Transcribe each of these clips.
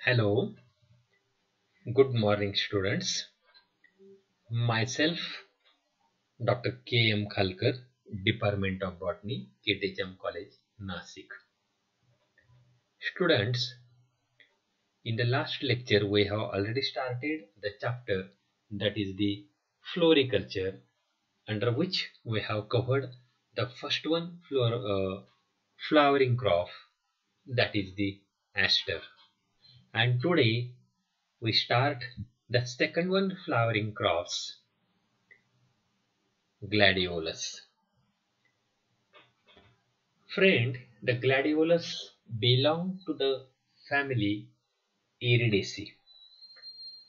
Hello, good morning, students. Myself, Dr. K. M. Khalkar, Department of Botany, KTHM College, Nasik. Students, in the last lecture, we have already started the chapter that is the floriculture, under which we have covered the first one, flowering crop, that is the aster. And today, we start the second one, flowering crops, gladiolus. Friend, the gladiolus belong to the family Iridaceae.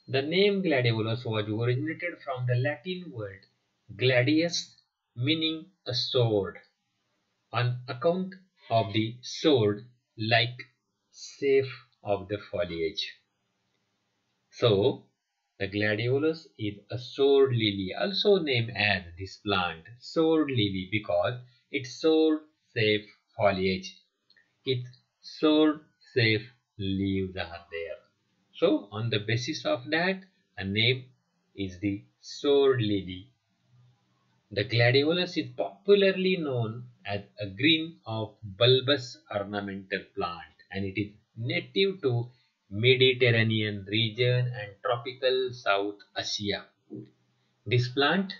The name gladiolus was originated from the Latin word gladius, meaning a sword, on account of the sword-like shape of the foliage. So, the gladiolus is a sword lily, also named as this plant sword lily because its sword-shaped foliage, its sword-shaped leaves are there. So, on the basis of that, a name is the sword lily. The gladiolus is popularly known as a green of bulbous ornamental plant, and it is native to Mediterranean region and tropical South Asia. This plant,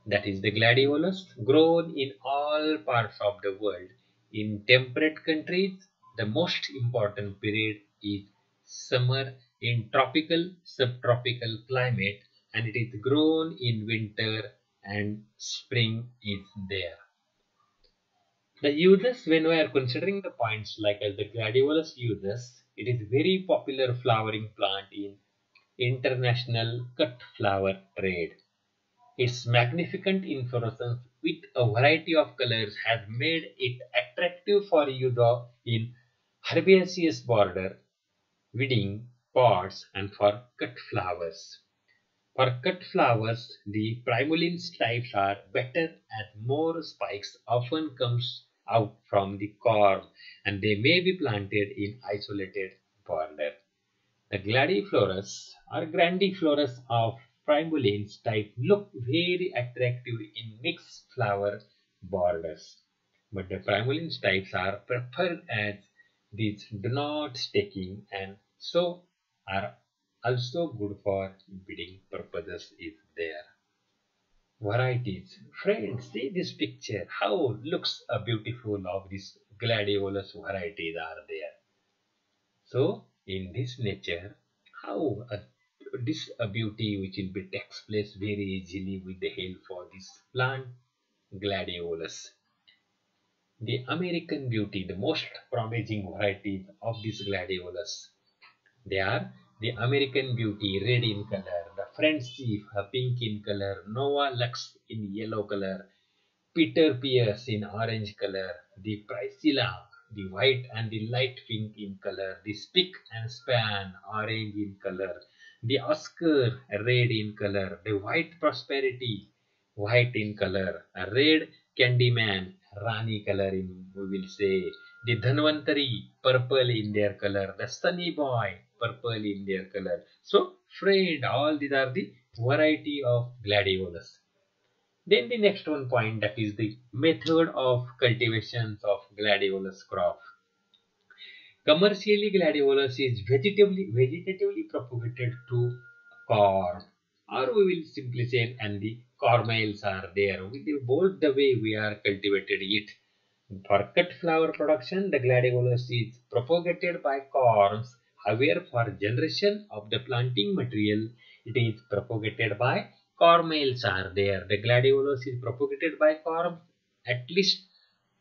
that is the gladiolus, grown in all parts of the world. In temperate countries, the most important period is summer. In tropical, subtropical climate, and it is grown in winter and spring is there. The uses, when we are considering the points like as the gladiolus uses, it is very popular flowering plant in international cut flower trade. Its magnificent inflorescence with a variety of colors has made it attractive for use in herbaceous border, wedding pots, and for cut flowers. For cut flowers, the primulines types are better as more spikes often comes out from the corm and they may be planted in isolated border. The gladiflorus or grandiflorus of primulines type look very attractive in mixed flower borders. But the primulines types are preferred as these do not staking and so are also good for breeding purposes is there. Varieties. Friends, see this picture. How looks a beautiful of these gladiolus varieties are there. So in this nature, how this a beauty which will be takes place very easily with the help for this plant gladiolus. The American beauty, the most promising varieties of this gladiolus. They are the American Beauty red in color, the French Chief pink in color, Nova Lux in yellow color, Peter Pierce in orange color, the Priscilla the white and the light pink in color, the Spick and Span orange in color, the Oscar red in color, the White Prosperity white in color, a red Candyman Rani color in we will say, the Dhanvantari purple in their color, the Sunny Boy purple in their color. So friend, all these are the variety of gladiolus. Then the next one point, that is the method of cultivations of gladiolus crop. Commercially, gladiolus is vegetatively propagated to corm, or we will simply say, and the cormales are there. With both the way we are cultivated it. For cut flower production, the gladiolus is propagated by corms. However, for generation of the planting material, it is propagated by cormales are there. The gladiolus is propagated by corms at least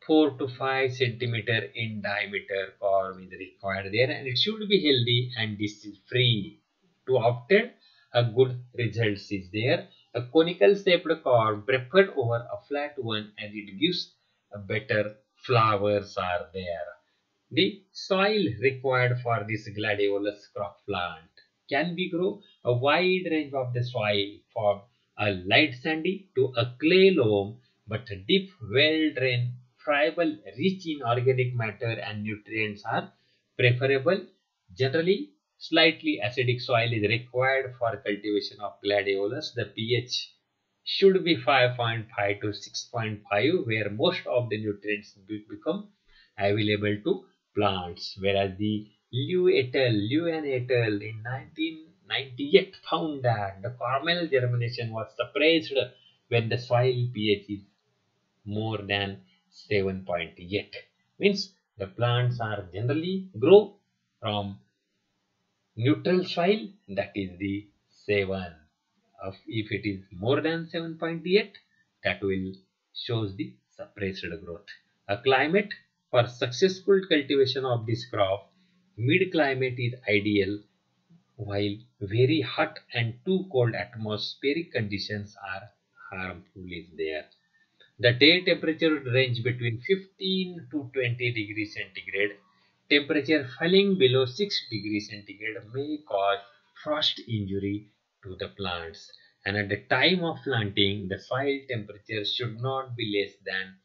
4 to 5 centimeter in diameter corm is required there and it should be healthy and disease free. To obtain a good results is there. A conical shaped corm preferred over a flat one as it gives a better flowers are there. The soil required for this gladiolus crop plant can be grow a wide range of the soil from a light sandy to a clay loam, but deep, well-drained, friable, rich in organic matter and nutrients are preferable. Generally, slightly acidic soil is required for cultivation of gladiolus. The pH should be 5.5 to 6.5, where most of the nutrients become available to plants. Whereas the Liu et al. In 1998 found that the caramel germination was suppressed when the soil pH is more than 7.8. Means the plants are generally grow from neutral soil, that is the 7. If it is more than 7.8, that will shows the suppressed growth. A climate for successful cultivation of this crop, mid climate is ideal, while very hot and too cold atmospheric conditions are harmful is there. The day temperature would range between 15 to 20 degrees centigrade. Temperature falling below 6 degrees centigrade may cause frost injury to the plants. And at the time of planting, the soil temperature should not be less than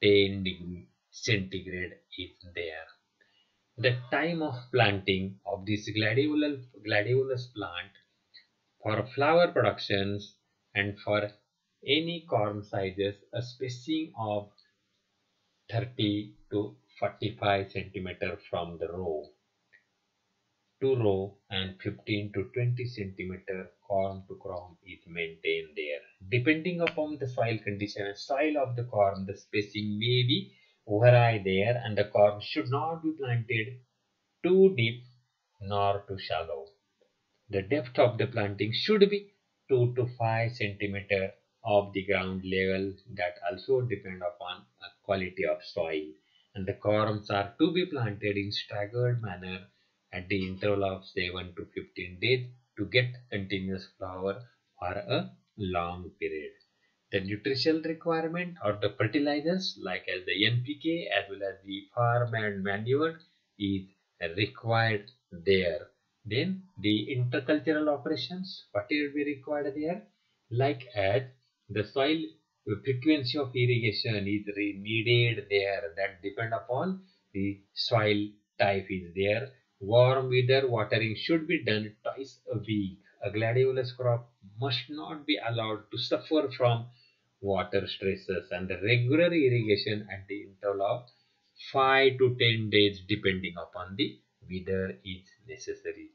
10 degrees centigrade is there. The time of planting of this gladiolus plant for flower productions and for any corm sizes, a spacing of 30 to 45 centimeter from the row to row and 15 to 20 centimeter corm to corm is maintained there. Depending upon the soil condition and soil of the corm, the spacing may be vary there, and the corm should not be planted too deep nor too shallow. The depth of the planting should be 2 to 5 centimeter of the ground level. That also depend upon a quality of soil. And the corms are to be planted in staggered manner at the interval of 7 to 15 days to get continuous flower for a long period. The nutritional requirement or the fertilizers like as the NPK as well as the farm and manure is required there. Then the intercultural operations, what will be required there? Like as the soil frequency of irrigation is needed there, that depend upon the soil type is there. Warm weather watering should be done twice a week. A gladiolus crop must not be allowed to suffer from water stresses, and the regular irrigation at the interval of 5 to 10 days depending upon the weather is necessary.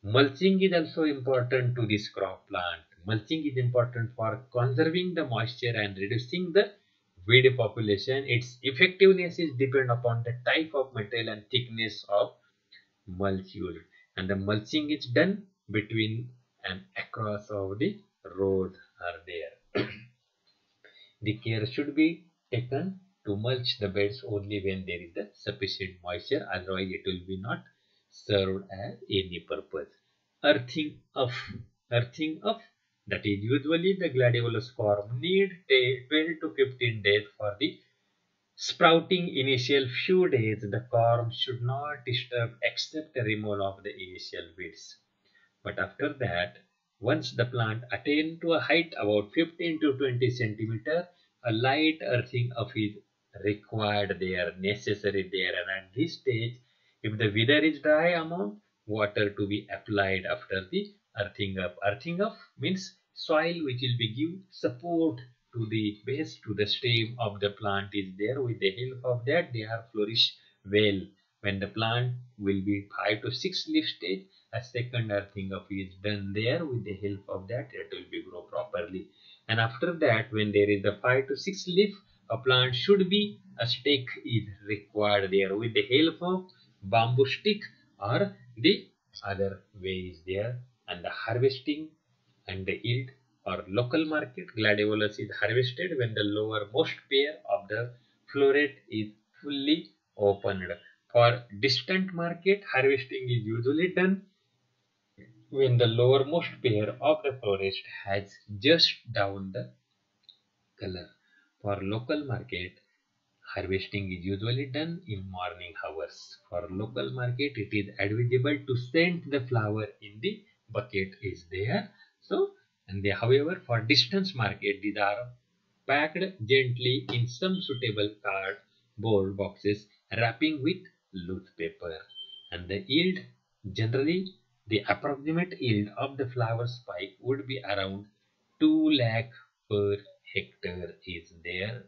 Mulching is also important to this crop plant. Mulching is important for conserving the moisture and reducing the weed population. Its effectiveness is depend upon the type of material and thickness of mulch used. And the mulching is done between and across of the rows are there. The care should be taken to mulch the beds only when there is a sufficient moisture, otherwise it will be not served as any purpose. Earthing up. Earthing up, that is usually the gladiolus corm need 12 to 15 days for the sprouting. Initial few days the corm should not disturb except the removal of the initial weeds. But after that, once the plant attains to a height about 15 to 20 centimeter, a light earthing up is required there, necessary there. And at this stage, if the weather is dry, amount water to be applied after the earthing up. Earthing up means soil which will be give support to the base, to the stem of the plant is there. With the help of that, they are flourish well. When the plant will be 5 to 6 leaf stage, a second earthing up is done there. With the help of that, it will be grow properly. And after that, when there is the 5 to 6 leaf, a plant should be a stake is required there. With the help of bamboo stick or the other way is there. And the harvesting and the yield or local market, gladiolus is harvested when the lowermost pair of the floret is fully opened. For distant market, harvesting is usually done when the lowermost pair of the florist has just down the color. For local market, harvesting is usually done in morning hours. For local market, it is advisable to send the flower in the bucket is there. So, and however, for distance market, these are packed gently in some suitable cardboard boxes, wrapping with loose paper. And the yield generally the approximate yield of the flower spike would be around 2 lakh per hectare is there.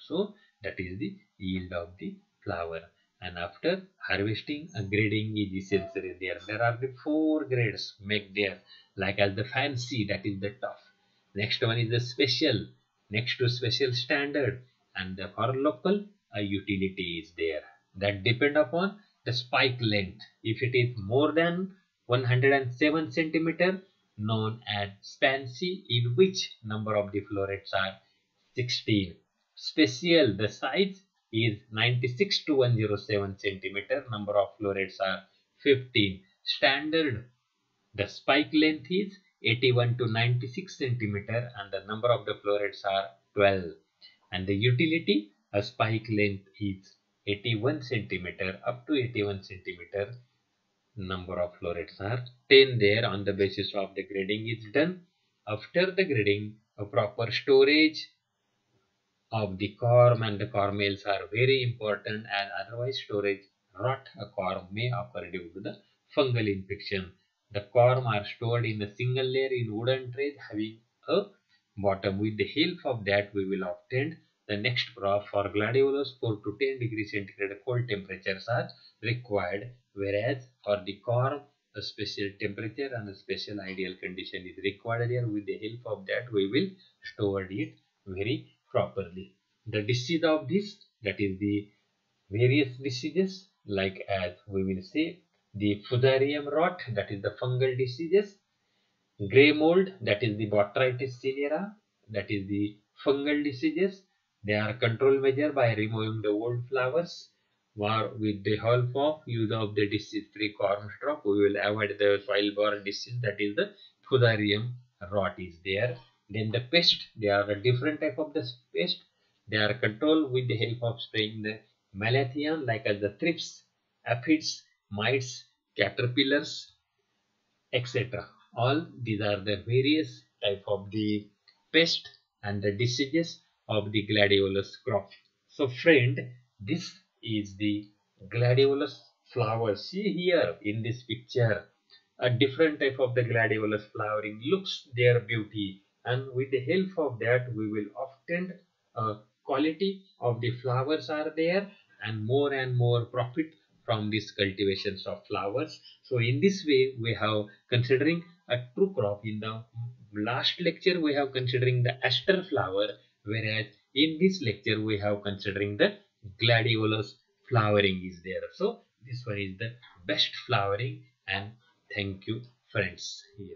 So that is the yield of the flower. And after harvesting, a grading is essentially there. There are the 4 grades make there, like as the fancy, that is the tough. Next one is the special, next to special standard, and the for local a utility is there. That depend upon the spike length. If it is more than 107 centimeter, known as fancy, in which number of the florets are 16. Special, the size is 96 to 107 centimeter, number of florets are 15. Standard, the spike length is 81 to 96 centimeter and the number of the florets are 12. And the utility, a spike length is 81 centimeter up to 81 centimeter, number of florets are 10 there. On the basis of the grading is done. After the grading, a proper storage of the corm and the cormels are very important, and otherwise storage rot a corm may occur due to the fungal infection. The corm are stored in a single layer in wooden trays having a bottom. With the help of that we will obtain the next crop. For gladiolus 4 to 10 degrees centigrade cold temperatures are required, whereas for the corm a special temperature and a special ideal condition is required here. With the help of that we will store it very properly. The disease of this, that is the various diseases, like as we will say the fusarium rot, that is the fungal diseases, grey mold, that is the botrytis cinerea, that is the fungal diseases. They are control measure by removing the old flowers, or with the help of use of the disease free corm stalk we will avoid the soil borne disease, that is the fusarium rot is there. Then the pest, they are a different type of the pest. They are controlled with the help of spraying the malathion, like as the thrips, aphids, mites, caterpillars, etc. All these are the various type of the pest and the diseases of the gladiolus crop. So friend, this is the gladiolus flower. See here in this picture, a different type of the gladiolus flowering looks their beauty, and with the help of that we will obtain a quality of the flowers are there and more profit from these cultivations of flowers. So in this way we have considering a true crop. In the last lecture we have considering the aster flower, whereas in this lecture we have considering the gladiolus flowering is there. So this one is the best flowering, and thank you friends here.